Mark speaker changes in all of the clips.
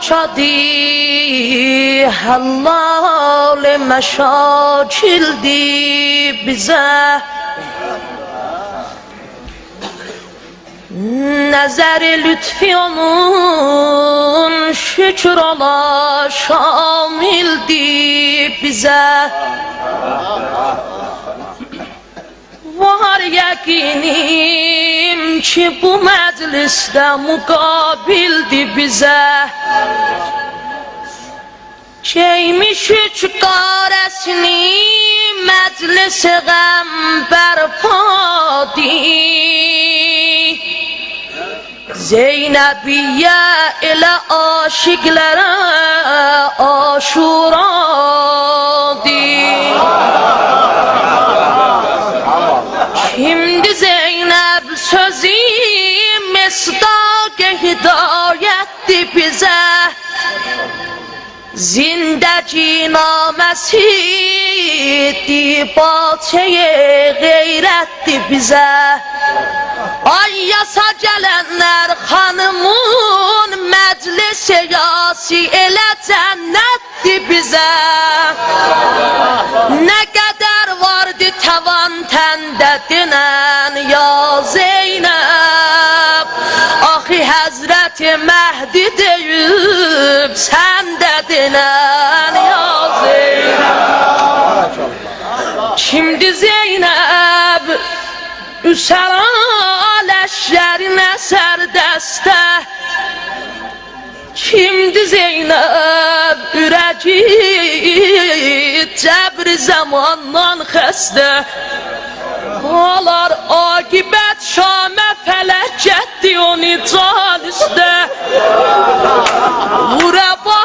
Speaker 1: Çadi hallal meşakildi bize, Nezeri lütfi onun şükür ola şamildi bize. Var yakinim ki bu mecliste mukabildi bize, Şeymiş üç qaresini meclisi gəm bərpadi, Zeynəbiyyə ilə aşiqlərə aşuradi. Şimdi Zeynep sözü misdaq-ı hidayətdir bizə, Zindəki naməsi dibaçəyə qeyrətdir bizə. Ay yasa gələnlər xanımın məclisi yasi elə cənnətdir bizə. Nə qədər vardı tavan təndə dinən ya Zeynəb, Axı Həzrəti Məhdi deyib sən də dinən ya Zeynəb. Şimdi Zeynəb Üsəra ləşlərinə sərdəstə, Şimdi Zeynəb ürəci cəbr zamandan xəstə, Qalar aqibət şamə fələkətdi onu can üstə. Vurəba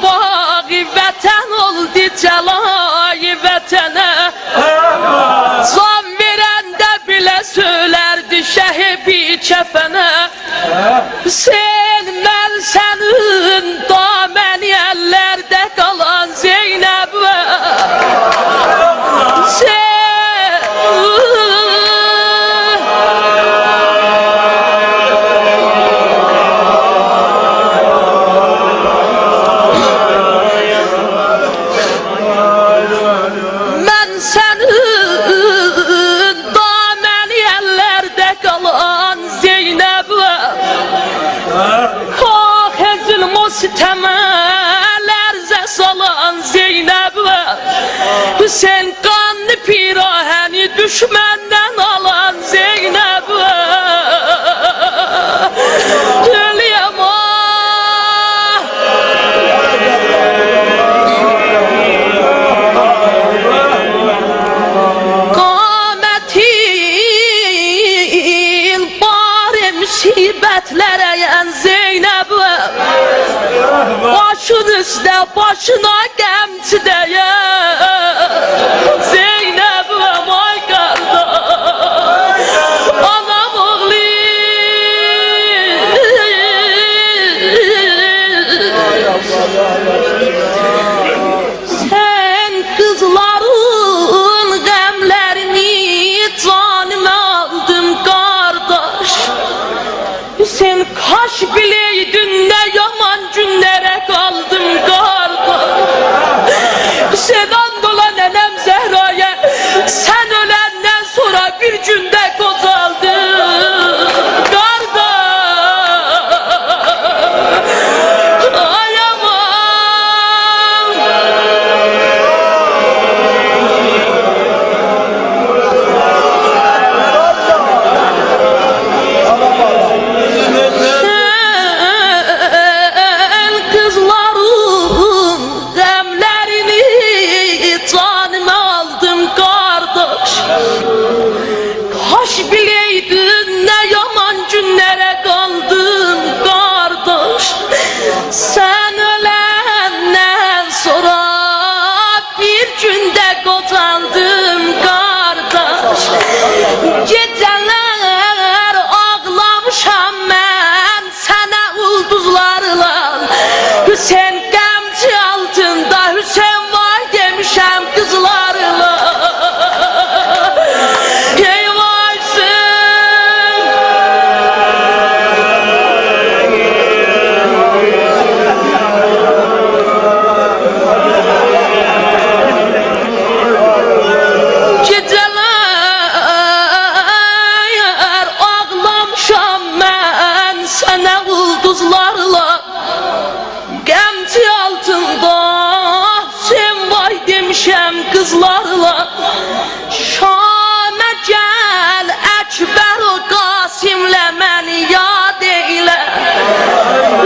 Speaker 1: bağı vətən oldu cəlayı vətənə, Can verəndə bilə söylərdi şəhibi kəfənə. Hüseyn mən sənin daməni əllərdə qalan Zeynəb və Təmələrzə salan Zeynəb və Hüseyn qanlı pirahəni düşməndən alan Zeynəb və Güliyəma qamətin bari müsibətlərə yən Zeynəb və Başın üstə başına qəmçi dəyə Zeynəb və may qardaş Anam oğlu Sən qızların qəmlərini canımə aldın qardaş Sen kaş bileydin ne yaman günlere kaldım kardeş. Sedan dola nenem Zehra'ya sen ölenden sonra bir günde kozaldın kardeş. Ay aman. Bileydin ne yaman günlere kaldım kardeş. Sen ölenden sonra bir günde kocandım kardeş. Geceler ağlamışam ben sana ulduzlarla, Hüseyin qəmçi altında Hüseyin var demişəm kızlarla.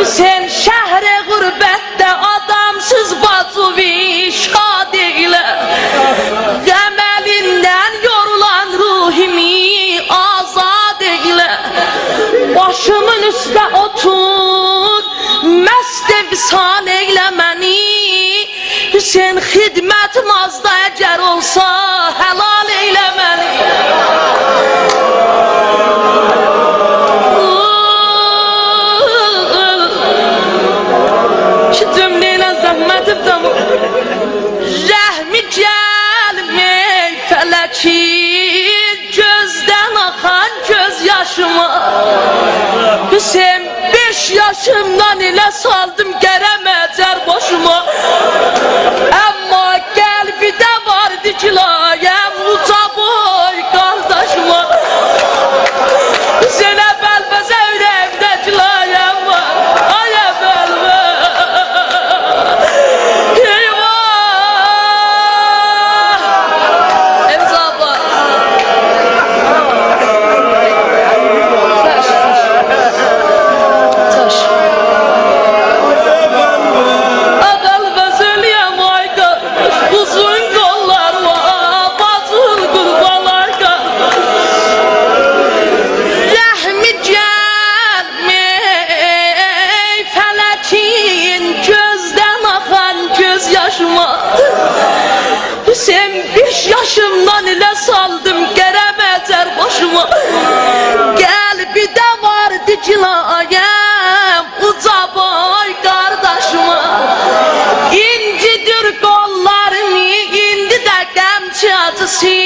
Speaker 1: Sen şehre gurbette adamsız bacıvi şad eyle. Gemelinden yorulan ruhimi azad eyle. Başımın üstə otur, məst visal eyle məni. Sen xidmətim azda əgər olsa helal eyle məni. Ki cümleyle zəhmətim tamam. Rəhmi gəlmey fələki, gözdən axan göz yaşıma. Hüseyin 5 yaşımdan ile saldım gərəməcər boşuma. Amma qəlbidə vardı kilayəm uca boy qardaşıma. Hüseyin əvvəlbəzə ürəyimdə kilayəm var. Ay əvvəlbə. Eyvah. Evzaba. Taş. Uzun kollar var, batıl kurbanlar kardeş. Rəhmi gəlmey fələkin, gözdən axan göz yaşıma. Sen 5 yaşımdan ile saldım gərəməcər boşuma. Qəlbidə vardı kilayəm uca boy qardaşıma. İncidir qollarımı, indi də qəmçi acısı.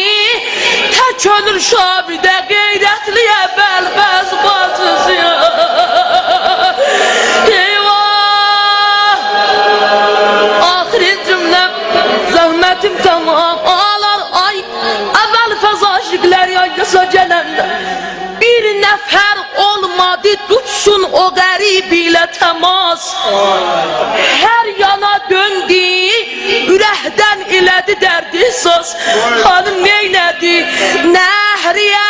Speaker 1: Tək ölür şabidə qeyrətliyə bəlbəz bacısı. Eyvah. Ahiri cümləm, zəhmətim tamam. Ağlar ay, əvvəl fəzaşıqlər yaygısa gələndə. Bir nəfər olmadı tutsun o qərib ilə təmas. Hər yana döndü, ürəkdən elədi dərdi söz. Xanım neynədi? Nəhriyə